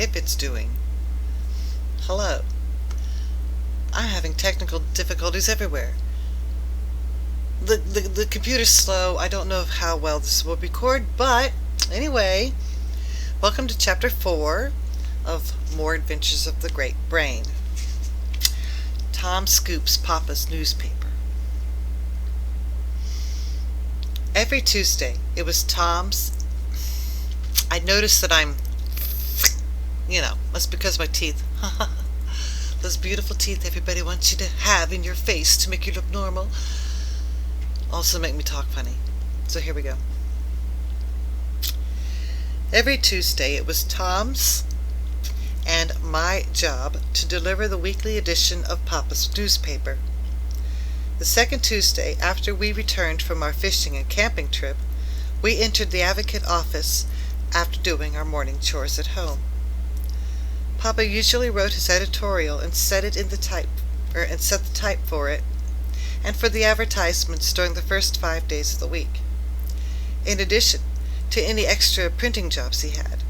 if it's doing. Hello. I'm having technical difficulties everywhere. The computer's slow. I don't know how well this will record, but anyway, welcome to Chapter 4 of More Adventures of the Great Brain. Tom scoops Papa's newspaper. Every Tuesday, it was Tom's. I noticed that must be because of my teeth. Those beautiful teeth everybody wants you to have in your face to make you look normal. Also make me talk funny. So here we go. Every Tuesday, it was Tom's and my job to deliver the weekly edition of Papa's newspaper. The second Tuesday, after we returned from our fishing and camping trip, we entered the Advocate office after doing our morning chores at home. Papa usually wrote his editorial and set the type for it, and for the advertisements during the first 5 days of the week, in addition to any extra printing jobs he had.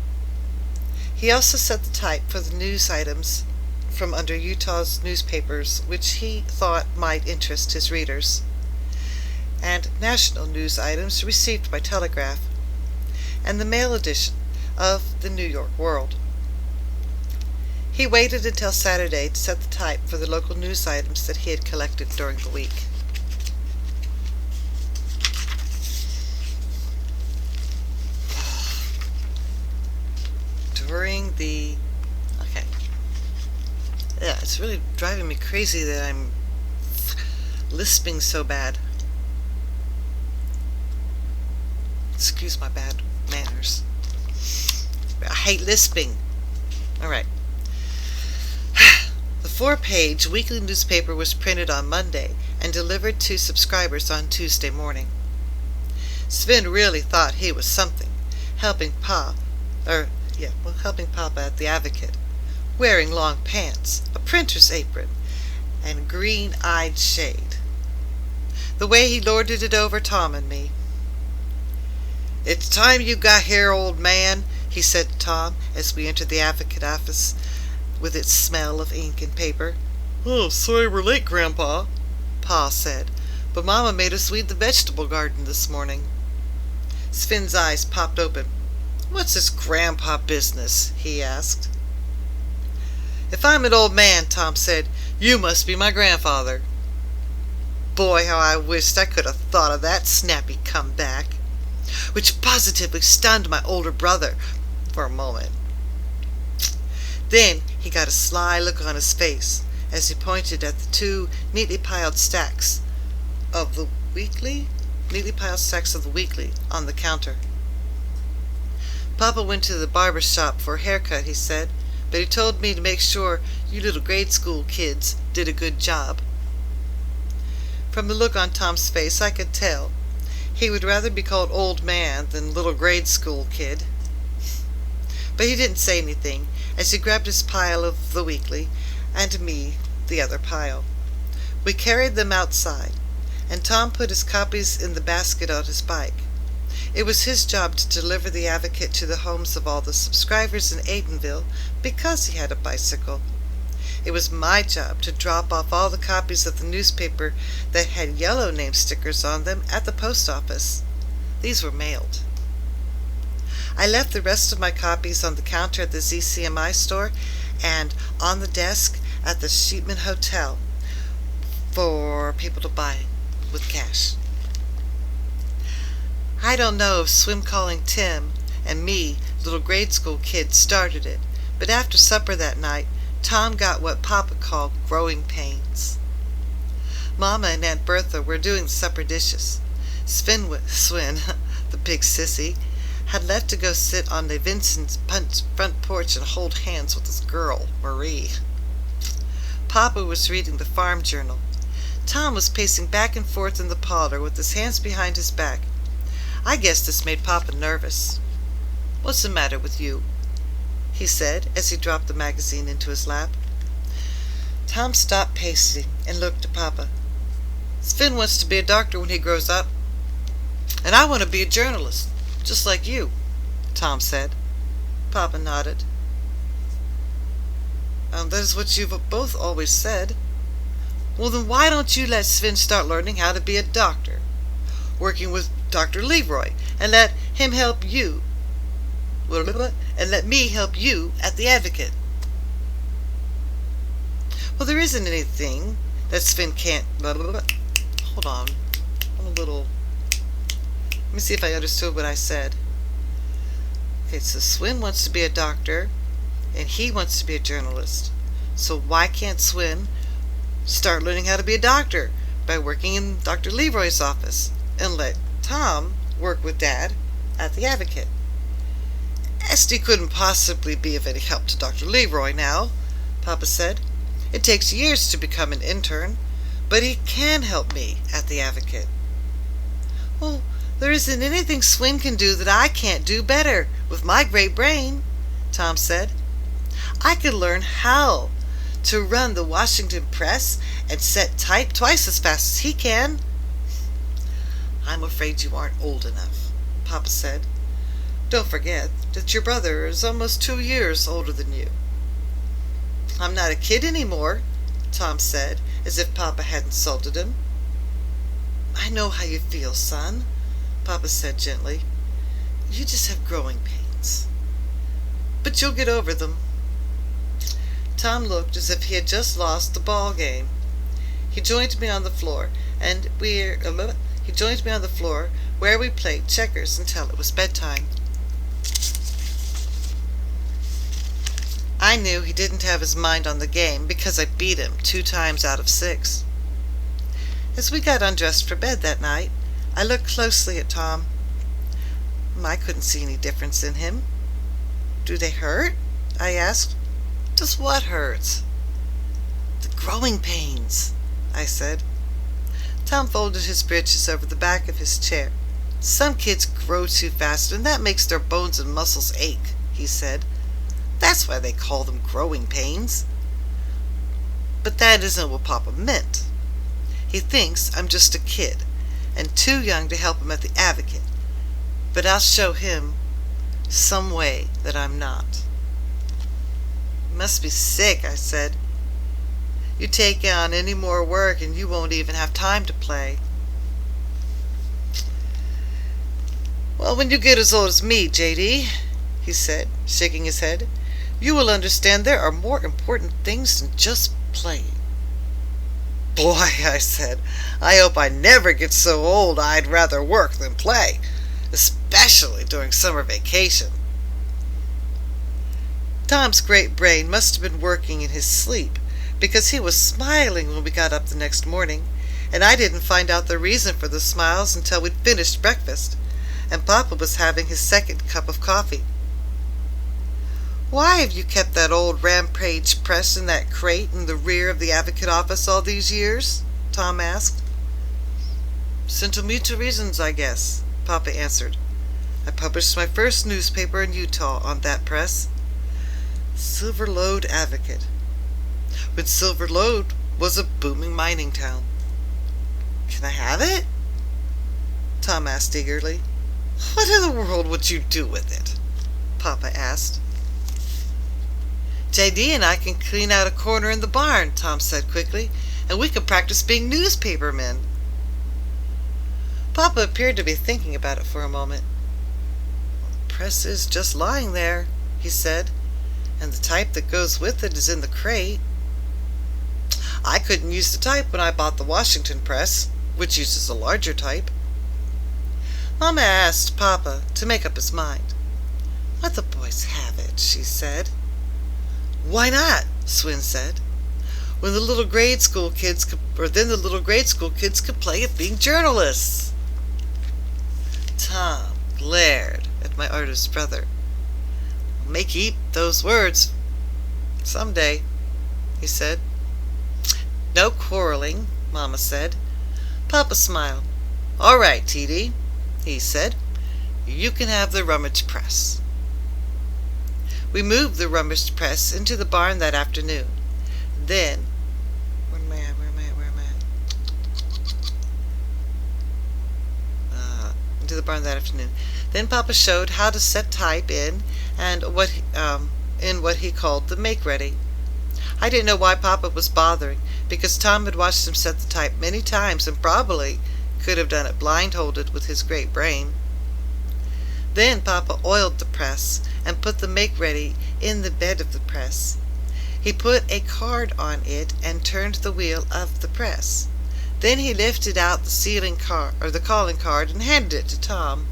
He also set the type for the news items from under Utah's newspapers which he thought might interest his readers, and national news items received by telegraph, and the mail edition of the New York World. He waited until Saturday to set the type for the local news items that he had collected during the week. It's really driving me crazy that I'm lisping so bad. Excuse my bad manners. I hate lisping. Alright. The 4-page weekly newspaper was printed on Monday and delivered to subscribers on Tuesday morning. Sven really thought he was something, helping Papa at the Advocate, wearing long pants, a printer's apron, and green-eyed shade. The way he lorded it over Tom and me. "It's time you got here, old man," he said to Tom as we entered the Advocate office with its smell of ink and paper. "Oh, sorry we're late, Grandpa," Pa said, "but Mama made us weed the vegetable garden this morning." Sven's eyes popped open. "What's this Grandpa business?" he asked. "If I'm an old man," Tom said, "you must be my grandfather." Boy, how I wished I could have thought of that snappy comeback, which positively stunned my older brother for a moment. Then he got a sly look on his face as he pointed at the 2 neatly piled stacks of the weekly on the counter. "Papa went to the barber shop for a haircut," he said, "but he told me to make sure you little grade school kids did a good job." From the look on Tom's face, I could tell he would rather be called old man than little grade school kid. But he didn't say anything as he grabbed his pile of the weekly and me the other pile. We carried them outside, and Tom put his copies in the basket on his bike. It was his job to deliver the Advocate to the homes of all the subscribers in Aidenville because he had a bicycle. It was my job to drop off all the copies of the newspaper that had yellow name stickers on them at the post office. These were mailed. I left the rest of my copies on the counter at the ZCMI store and on the desk at the Sheepman Hotel for people to buy with cash. I don't know if swim calling Tim and me, little grade school kids, started it, but after supper that night, Tom got what Papa called growing pains. Mama and Aunt Bertha were doing the supper dishes. Sven, the big sissy, had left to go sit on the Vincent's front porch and hold hands with his girl, Marie. Papa was reading the farm journal. Tom was pacing back and forth in the parlor with his hands behind his back. I guess this made Papa nervous. "What's the matter with you?" he said as he dropped the magazine into his lap. Tom stopped pacing and looked at Papa. "Sven wants to be a doctor when he grows up, and I want to be a journalist, just like you," Tom said. Papa nodded. That is what you've both always said. Well, then why don't you let Sven start learning how to be a doctor, working with Dr. Leroy, and let him help you, and let me help you at the Advocate? Well, there isn't anything that Sven can't... Hold on. Let me see if I understood what I said. Okay, so Sven wants to be a doctor, and he wants to be a journalist. So why can't Sven start learning how to be a doctor by working in Dr. Leroy's office, and let Tom work with Dad at the Advocate? Esty couldn't possibly be of any help to Dr. Leroy now, Papa said. It takes years to become an intern, but he can help me at the Advocate. Well, there isn't anything Sven can do that I can't do better with my great brain, Tom said. I could learn how to run the Washington Press and set type twice as fast as he can. I'm afraid you aren't old enough, Papa said. Don't forget that your brother is almost 2 years older than you. I'm not a kid anymore, Tom said, as if Papa had insulted him. I know how you feel, son, Papa said gently. You just have growing pains. But you'll get over them. Tom looked as if he had just lost the ball game. He joined me on the floor, where we played checkers until it was bedtime. I knew he didn't have his mind on the game because I beat him 2 times out of 6. As we got undressed for bed that night, I looked closely at Tom. I couldn't see any difference in him. Do they hurt? I asked. Just what hurts? The growing pains, I said. Tom folded his breeches over the back of his chair. Some kids grow too fast, and that makes their bones and muscles ache, he said. That's why they call them growing pains. But that isn't what Papa meant. He thinks I'm just a kid, and too young to help him at the Advocate. But I'll show him some way that I'm not. You must be sick, I said. You take on any more work and you won't even have time to play. Well, when you get as old as me, J.D., he said, shaking his head, you will understand there are more important things than just playing. Boy, I said, I hope I never get so old I'd rather work than play, especially during summer vacation. Tom's great brain must have been working in his sleep, because he was smiling when we got up the next morning, and I didn't find out the reason for the smiles until we'd finished breakfast, and Papa was having his second cup of coffee. Why have you kept that old Rampage press in that crate in the rear of the Advocate office all these years? Tom asked. Sentimental reasons, I guess, Papa answered. I published my first newspaper in Utah on that press. Silver Lode Advocate. When Silver Lode was a booming mining town. Can I have it? Tom asked eagerly. What in the world would you do with it? Papa asked. J.D. and I can clean out a corner in the barn, Tom said quickly, and we can practice being newspapermen. Papa appeared to be thinking about it for a moment. The press is just lying there, he said, and the type that goes with it is in the crate. I couldn't use the type when I bought the Washington press, which uses a larger type. Mama asked Papa to make up his mind. Let the boys have it, she said. Why not? Sven said. Then the little grade school kids could play at being journalists. Tom glared at my artist brother. I'll make you eat those words someday, he said. No quarreling, Mama said. Papa smiled. All right, T.D., he said. You can have the rummage press. We moved the rummage press into the barn that afternoon. Then, where am I at? Into the barn that afternoon. Then Papa showed how to set type in and what he called the make ready. I didn't know why Papa was bothering, because Tom had watched him set the type many times and probably could have done it blindfolded with his great brain. Then Papa oiled the press and put the make-ready in the bed of the press. He put a card on it and turned the wheel of the press. Then he lifted out the calling card and handed it to Tom.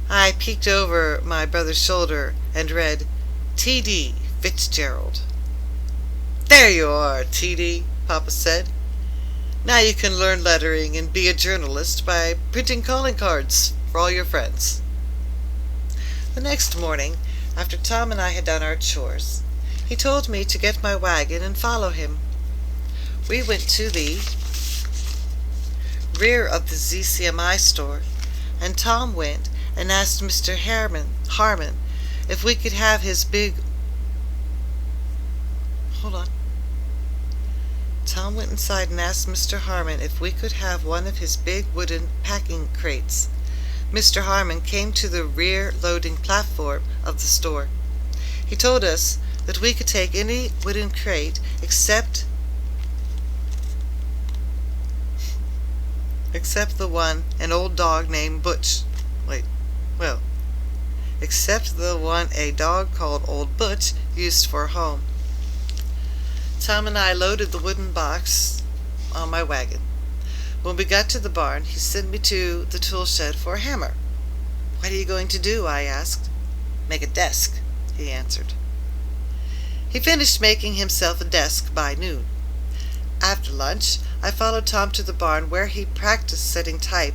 I peeked over my brother's shoulder and read, T.D. Fitzgerald. "There you are, T.D.," Papa said. "Now you can learn lettering and be a journalist by printing calling cards for all your friends." The next morning, after Tom and I had done our chores, he told me to get my wagon and follow him. We went to the rear of the ZCMI store, and Tom went and asked Mr. Harmon if we could have his big... Hold on. Tom went inside and asked Mr. Harmon if we could have one of his big wooden packing crates. Mr. Harmon came to the rear loading platform of the store. He told us that we could take any wooden crate except the one an old dog named Butch. Except the one a dog called Old Butch used for a home. Tom and I loaded the wooden box on my wagon. When we got to the barn, he sent me to the tool shed for a hammer. "What are you going to do?" I asked. "Make a desk," he answered. He finished making himself a desk by noon. After lunch, I followed Tom to the barn where he practiced setting type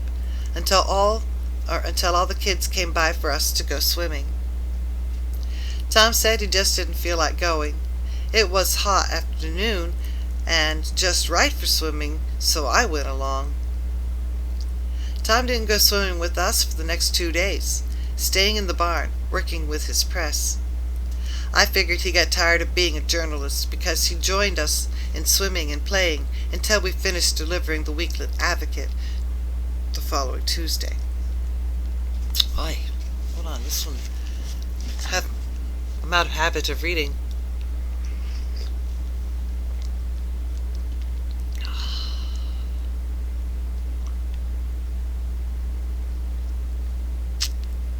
until all the kids came by for us to go swimming. Tom said he just didn't feel like going. It was hot afternoon and just right for swimming, so I went along. Tom didn't go swimming with us for the next 2 days, staying in the barn, working with his press. I figured he got tired of being a journalist because he joined us in swimming and playing until we finished delivering the Weekly Advocate the following Tuesday. Oi, hold on, this one. I'm out of habit of reading.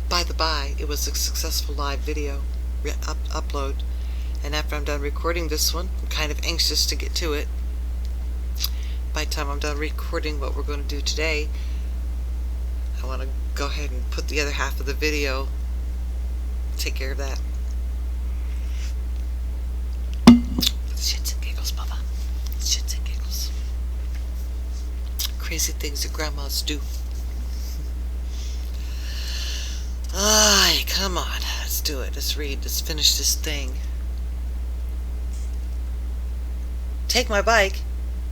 By the by, it was a successful live video upload, and after I'm done recording this one, I'm kind of anxious to get to it. By the time I'm done recording what we're going to do today, I want to go ahead and put the other half of the video, take care of that. Shits and giggles, Bubba. Shits and giggles. Crazy things that grandmas do. Ay, come on. Let's do it. Let's read. Let's finish this thing. "Take my bike,"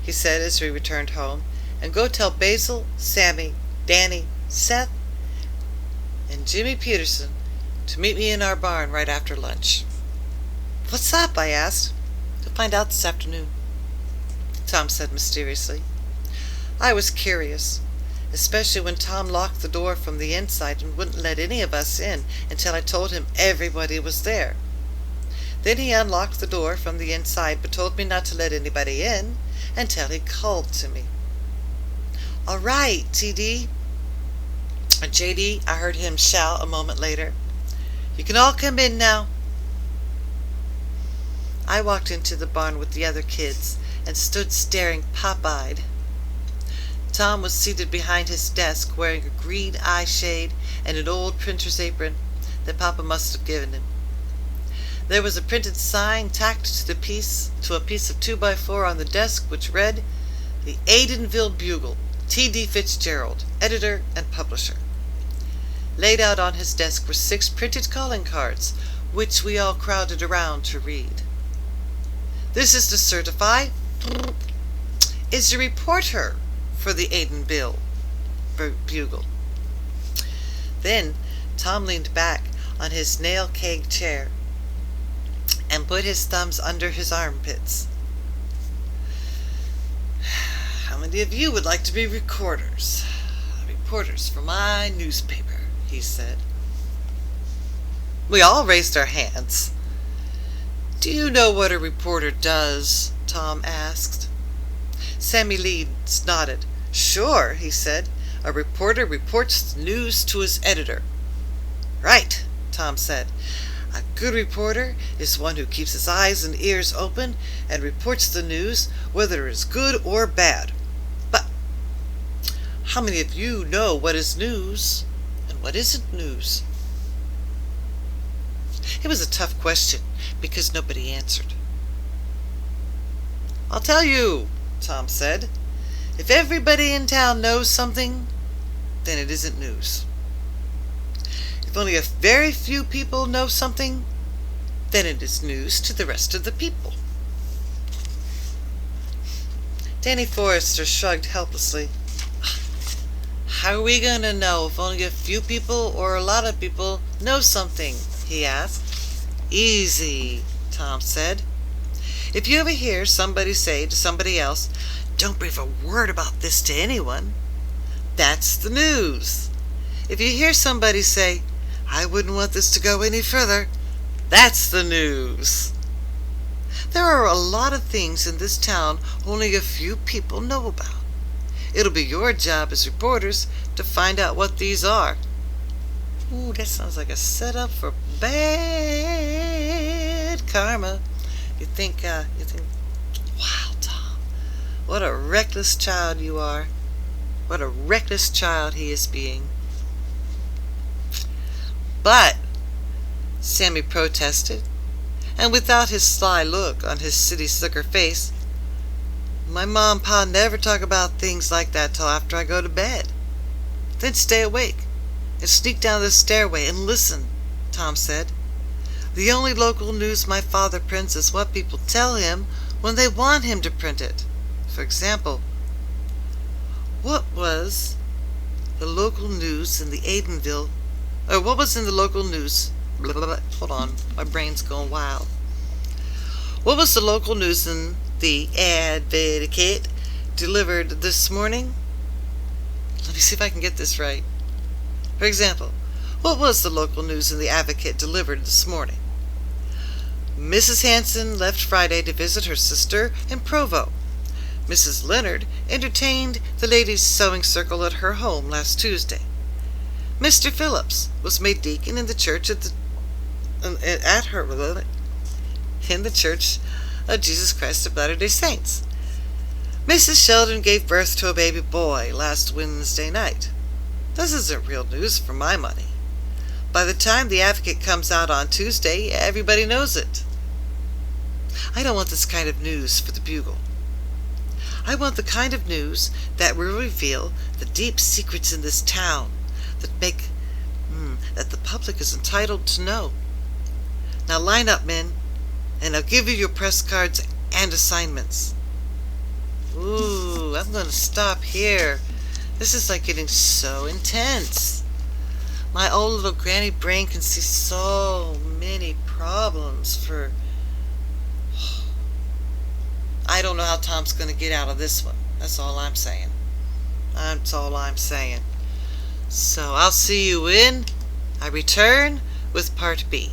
he said as we returned home, "and go tell Basil, Sammy, Danny, Seth, and Jimmy Peterson to meet me in our barn right after lunch." "What's up?" I asked. "You'll find out this afternoon," Tom said mysteriously. I was curious, especially when Tom locked the door from the inside and wouldn't let any of us in until I told him everybody was there. Then he unlocked the door from the inside but told me not to let anybody in until he called to me. "All right, T.D. or J.D., I heard him shout a moment later. "You can all come in now." I walked into the barn with the other kids and stood staring pop-eyed. Tom was seated behind his desk wearing a green eye shade and an old printer's apron that Papa must have given him. There was a printed sign tacked to a piece of 2x4 on the desk which read, "The Aidenville Bugle, T.D. Fitzgerald, editor and publisher." Laid out on his desk were 6 printed calling cards, which we all crowded around to read. "This is to certify is a reporter for the Aidenville Bugle." Then Tom leaned back on his nail-keg chair and put his thumbs under his armpits. "How many of you would like to be reporters for my newspaper?" he said. We all raised our hands. Do you know what a reporter does? Tom asked. Sammy Leeds nodded. Sure, he said. A reporter reports news to his editor. Right, Tom said. A good reporter is one who keeps his eyes and ears open and reports the news, whether it is good or bad. But how many of you know what is news and what isn't news? It was a tough question because nobody answered. I'll tell you, Tom said. If everybody in town knows something, then it isn't news. If only a very few people know something, then it is news to the rest of the people. Danny Forrester shrugged helplessly. How are we going to know if only a few people or a lot of people know something? He asked. Easy, Tom said. If you ever hear somebody say to somebody else, don't breathe a word about this to anyone, that's the news. If you hear somebody say, I wouldn't want this to go any further, that's the news. There are a lot of things in this town only a few people know about. It'll be your job as reporters to find out what these are. Ooh, that sounds like a setup for bad karma. You think, wow, Tom, what a reckless child you are. What a reckless child he is being. But, Sammy protested, and without his sly look on his city slicker face, my mom and pa never talk about things like that till after I go to bed. Then stay awake and sneak down the stairway and listen, Tom said. The only local news my father prints is what people tell him when they want him to print it. For example, what was the local news in the Aidenville, or what was in the local news, blah, blah, blah, hold on, my brain's going wild. What was the local news in the Advocate delivered this morning? Let me see if I can get this right. For example, what was the local news in the Advocate delivered this morning? Mrs. Hanson left Friday to visit her sister in Provo. Mrs. Leonard entertained the ladies' sewing circle at her home last Tuesday. Mr. Phillips was made deacon in the church in the Church of Jesus Christ of Latter-day Saints. Mrs. Sheldon gave birth to a baby boy last Wednesday night. This isn't real news for my money. By the time the Advocate comes out on Tuesday, everybody knows it. I don't want this kind of news for the Bugle. I want the kind of news that will reveal the deep secrets in this town that the public is entitled to know. Now line up, men, and I'll give you your press cards and assignments. Ooh, I'm going to stop here. This is like getting so intense. My old little granny brain can see so many problems for... I don't know how Tom's going to get out of this one. That's all I'm saying. That's all I'm saying. So I'll see you when I return with part B.